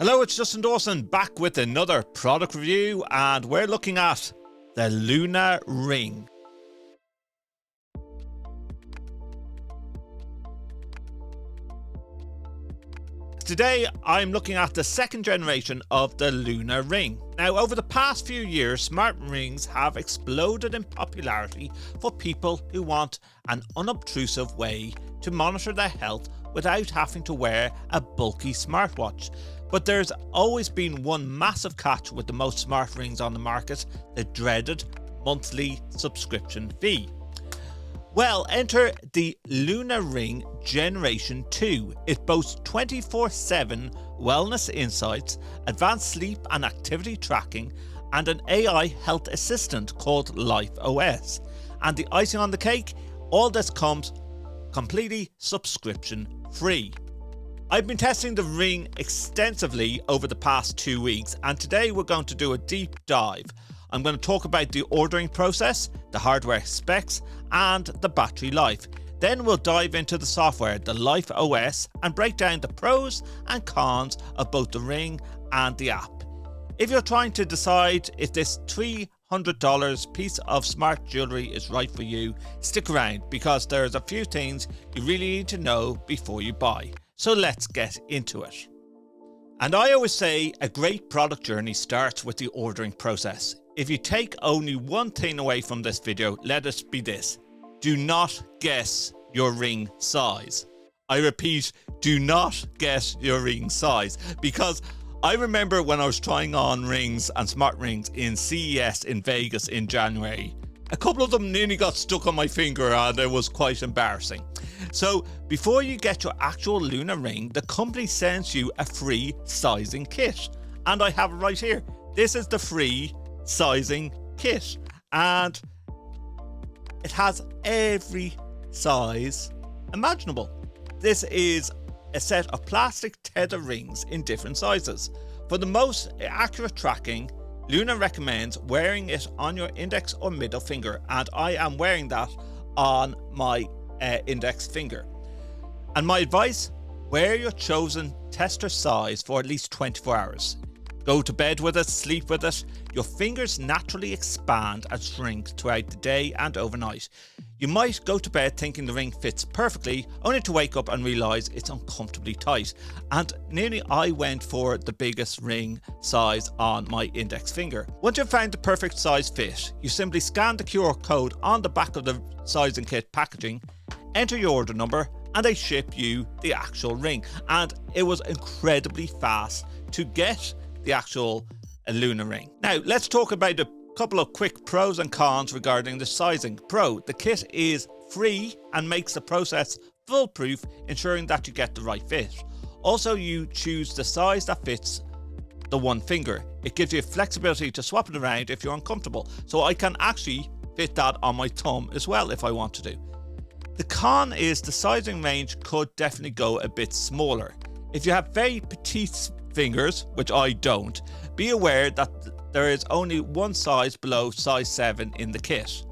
Hello, it's Justin Dawson back with another product review, and we're looking at the Luna Ring. Today I'm looking at the second generation of the Luna Ring. Now, over the past few years, smart rings have exploded in popularity for people who want an unobtrusive way to monitor their health without having to wear a bulky smartwatch. But there's always been one massive catch with the most smart rings on the market: the dreaded monthly subscription fee. Well, enter the Luna Ring Generation 2. It boasts 24/7 wellness insights, advanced sleep and activity tracking, and an AI health assistant called Life OS. And the icing on the cake, all this comes completely subscription free. I've been testing the ring extensively over the past 2 weeks, and today we're going to do a deep dive. I'm going to talk about the ordering process, the hardware specs, and the battery life. Then we'll dive into the software, the Life OS, and break down the pros and cons of both the ring and the app. If you're trying to decide if this $300 piece of smart jewelry is right for you, stick around because there's a few things you really need to know before you buy. So let's get into it. And I always say a great product journey starts with the ordering process. If you take only one thing away from this video, let it be this: do not guess your ring size. I repeat, do not guess your ring size, because I remember when I was trying on rings and smart rings in CES in Vegas in January, a couple of them nearly got stuck on my finger and it was quite embarrassing. So before you get your actual Luna Ring, the company sends you a free sizing kit, and I have it right here. This is the free sizing kit, and it has every size imaginable. This is a set of plastic tether rings in different sizes. For the most accurate tracking, Luna recommends wearing it on your index or middle finger, and I am wearing that on my index finger. And my advice: wear your chosen tester size for at least 24 hours. Go to bed with it, sleep with it. Your fingers naturally expand and shrink throughout the day and overnight. You might go to bed thinking the ring fits perfectly, only to wake up and realise it's uncomfortably tight. And nearly I went for the biggest ring size on my index finger. Once you've found the perfect size fit, you simply scan the QR code on the back of the sizing kit packaging, enter your order number, and they ship you the actual ring. And it was incredibly fast to get the actual Luna Ring. Now let's talk about a couple of quick pros and cons regarding the sizing. Pro: the kit is free and makes the process foolproof, ensuring that you get the right fit. Also, you choose the size that fits the one finger. It gives you flexibility to swap it around if you're uncomfortable, so I can actually fit that on my thumb as well if I want to do. The con is the sizing range could definitely go a bit smaller. If you have very petite fingers, which I don't, be aware that there is only one size below size 7 in the kit.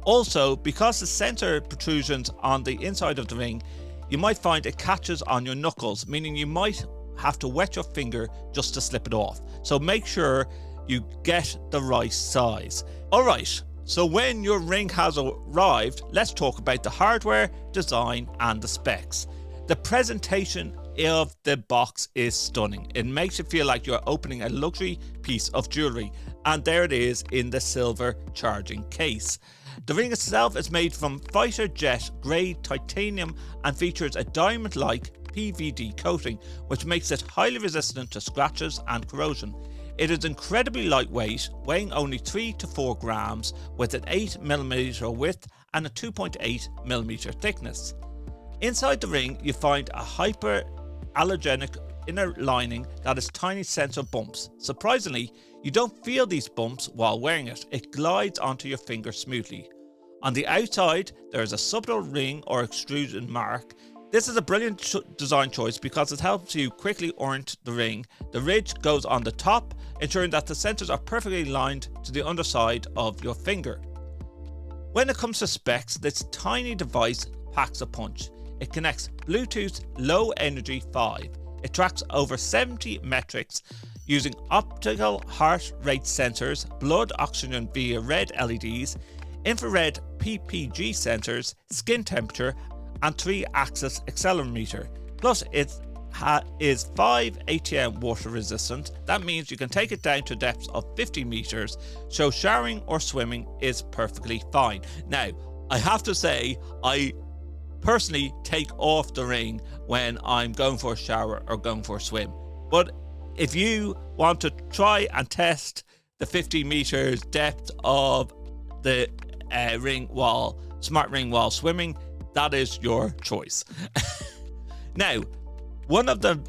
Also, because the sensor protrusions on the inside of the ring, you might find it catches on your knuckles, meaning you might have to wet your finger just to slip it off. So make sure you get the right size. Alright, so when your ring has arrived, let's talk about the hardware, design and the specs. The presentation of the box is stunning. It makes you feel like you're opening a luxury piece of jewelry, and there it is in the silver charging case. The ring itself is made from fighter jet grade titanium and features a diamond-like PVD coating, which makes it highly resistant to scratches and corrosion. It is incredibly lightweight, weighing only 3 to 4 grams, with an 8mm width and a 2.8mm thickness. Inside the ring, you find a hypoallergenic inner lining that has tiny sensor bumps. Surprisingly, you don't feel these bumps while wearing it. It glides onto your finger smoothly. On the outside, there is a subtle ring or extrusion mark. This is a brilliant design choice because it helps you quickly orient the ring. The ridge goes on the top, ensuring that the sensors are perfectly aligned to the underside of your finger. When it comes to specs, this tiny device packs a punch. It connects Bluetooth Low Energy 5. It tracks over 70 metrics using optical heart rate sensors, blood oxygen via red LEDs, infrared PPG sensors, skin temperature, and 3-axis accelerometer. Plus, it is 5 ATM water resistant. That means you can take it down to depths of 50 meters, so showering or swimming is perfectly fine. Now, I have to say, I personally take off the ring when I'm going for a shower or going for a swim. But if you want to try and test the 50 meters depth of the smart ring while swimming, that is your choice. Now, one of the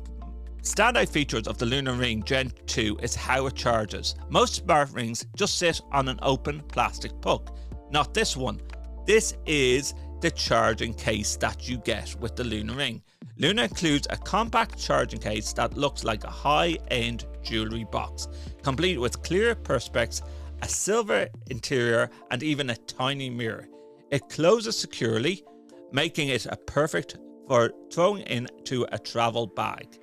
standout features of the Lunar Ring Gen 2 is how it charges. Most smart rings just sit on an open plastic puck. Not this one. This is the charging case that you get with the Lunar Ring. Luna includes a compact charging case that looks like a high-end jewellery box, complete with clear perspex, a silver interior, and even a tiny mirror. It closes securely, making it a perfect for throwing into a travel bag.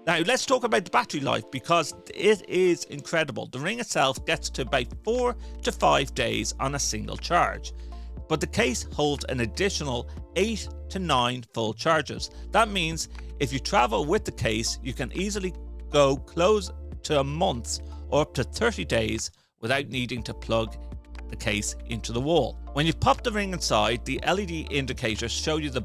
Now let's talk about the battery life, because it is incredible. The ring itself gets to about 4 to 5 days on a single charge, but the case holds an additional 8 to 9 full charges. That means if you travel with the case, you can easily go close to a month or up to 30 days without needing to plug the case into the wall. When you pop the ring inside, the LED indicators show you the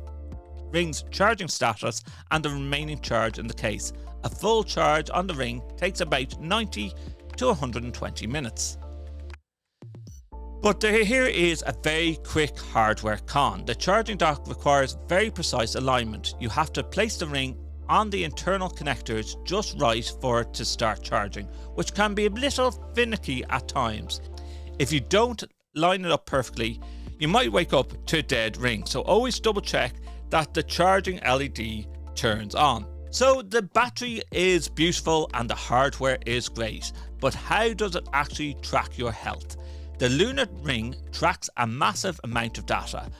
ring's charging status and the remaining charge in the case. A full charge on the ring takes about 90 to 120 minutes. But here is a very quick hardware con. The charging dock requires very precise alignment. You have to place the ring on the internal connectors just right for it to start charging, which can be a little finicky at times. If you don't line it up perfectly, you might wake up to a dead ring, so always double check that the charging LED turns on. So the battery is beautiful and the hardware is great, but how does it actually track your health? The Lunar Ring tracks a massive amount of data.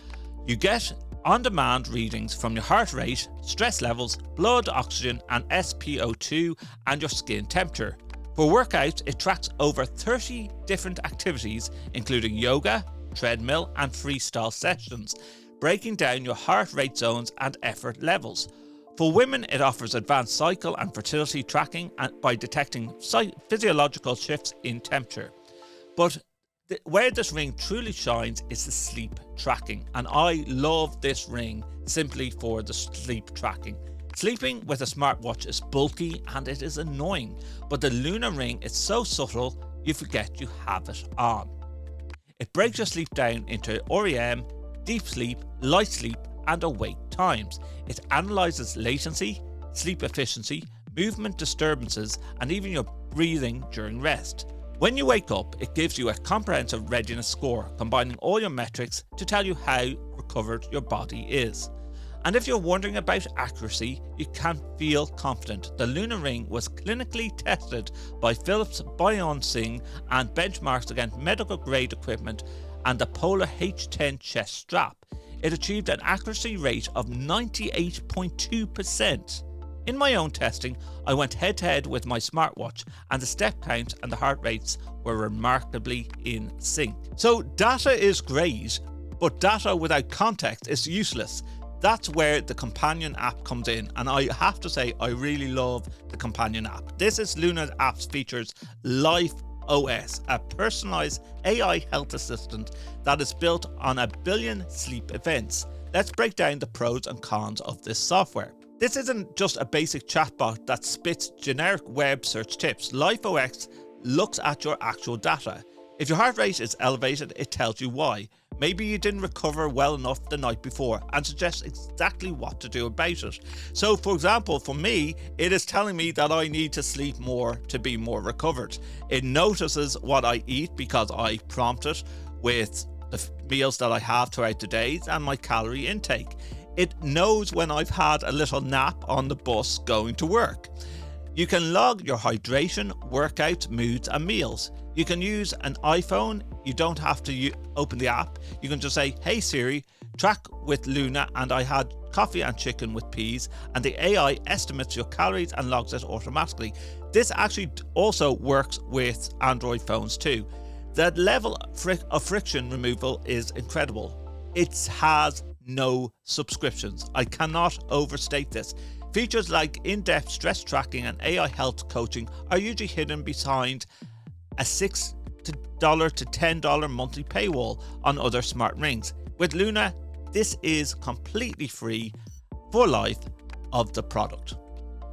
You get on-demand readings from your heart rate, stress levels, blood oxygen and SpO2, and your skin temperature. For workouts, it tracks over 30 different activities, including yoga, treadmill and freestyle sessions, breaking down your heart rate zones and effort levels. For women, it offers advanced cycle and fertility tracking by detecting physiological shifts in temperature. But where this ring truly shines is the sleep tracking, and I love this ring simply for the sleep tracking. Sleeping with a smartwatch is bulky and it is annoying, but the Lunar Ring is so subtle you forget you have it on. It breaks your sleep down into REM, deep sleep, light sleep and awake times. It analyzes latency, sleep efficiency, movement disturbances and even your breathing during rest. When you wake up, it gives you a comprehensive readiness score, combining all your metrics to tell you how recovered your body is. And if you're wondering about accuracy, you can feel confident. The Lunar Ring was clinically tested by Philips Bionsing and benchmarks against medical grade equipment and the Polar H10 chest strap. It achieved an accuracy rate of 98.2%. In my own testing, I went head to head with my smartwatch and the step count and the heart rates were remarkably in sync. So data is great, but data without context is useless. That's where the companion app comes in, and I have to say I really love the companion app. This is Lunar app's features Life OS, a personalized AI health assistant that is built on 1 billion sleep events. Let's break down the pros and cons of this software. This isn't just a basic chatbot that spits generic web search tips. Life OS looks at your actual data. If your heart rate is elevated, it tells you why. Maybe you didn't recover well enough the night before and suggests exactly what to do about it. So for example, for me, it is telling me that I need to sleep more to be more recovered. It notices what I eat because I prompt it with the meals that I have throughout the days and my calorie intake. It knows when I've had a little nap on the bus going to work. You can log your hydration, workouts, moods and meals. You can use an iPhone. You don't have to open the app. You can just say, hey Siri, track with Luna, and I had coffee and chicken with peas, and the AI estimates your calories and logs it automatically. This actually also works with Android phones too. The level of friction removal is incredible. It has no subscriptions. I cannot overstate this. Features like in-depth stress tracking and AI health coaching are usually hidden behind a $6 to $10 monthly paywall on other smart rings. With Luna, this is completely free for life of the product.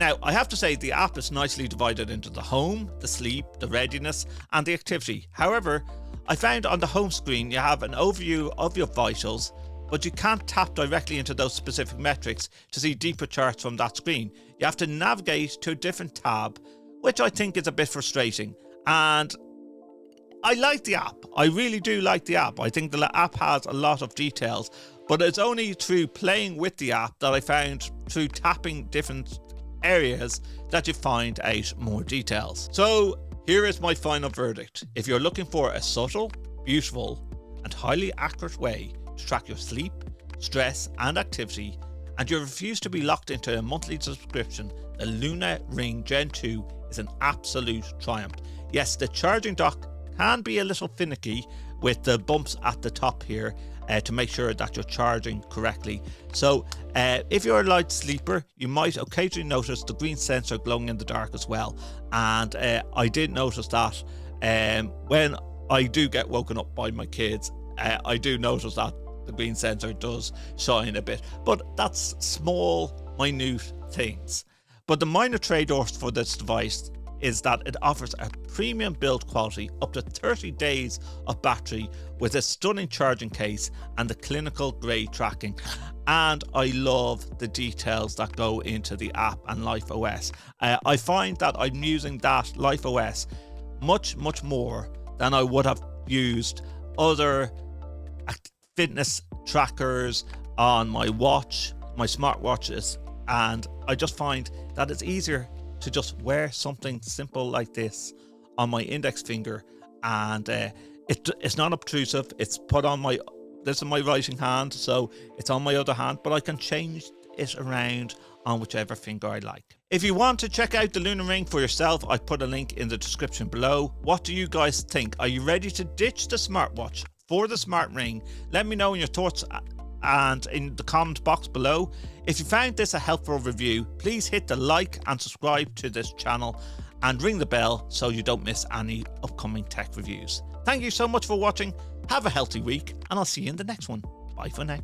Now, I have to say the app is nicely divided into the home, the sleep, the readiness, and the activity. However, I found on the home screen you have an overview of your vitals, but you can't tap directly into those specific metrics to see deeper charts from that screen. You have to navigate to a different tab, which I think is a bit frustrating. And I like the app. I really do like the app. I think the app has a lot of details, but it's only through playing with the app that I found through tapping different areas that you find out more details. So here is my final verdict. If you're looking for a subtle, beautiful, and highly accurate way to track your sleep, stress, and activity, and you refuse to be locked into a monthly subscription, the Luna Ring Gen 2 is an absolute triumph. Yes, the charging dock can be a little finicky with the bumps at the top here to make sure that you're charging correctly. So if you're a light sleeper, you might occasionally notice the green sensor glowing in the dark as well. And I did notice that when I do get woken up by my kids, I do notice that the green sensor does shine a bit, but that's small, minute things. But the minor trade-offs for this device is that it offers a premium build quality, up to 30 days of battery with a stunning charging case and the clinical grade tracking. And I love the details that go into the app and Life OS. I find that I'm using that Life OS much more than I would have used other fitness trackers on my watch, my smartwatches, and I just find that it's easier to just wear something simple like this on my index finger, and it's not obtrusive. It's put on this is my writing hand, so it's on my other hand, but I can change it around on whichever finger I like. If you want to check out the Luna Ring for yourself, I put a link in the description below. What do you guys think? Are you ready to ditch the smartwatch for the smart ring? Let me know in your thoughts and in the comment box below. If you found this a helpful review, please hit the like and subscribe to this channel and ring the bell so you don't miss any upcoming tech reviews. Thank you so much for watching. Have a healthy week, and I'll see you in the next one. Bye for now.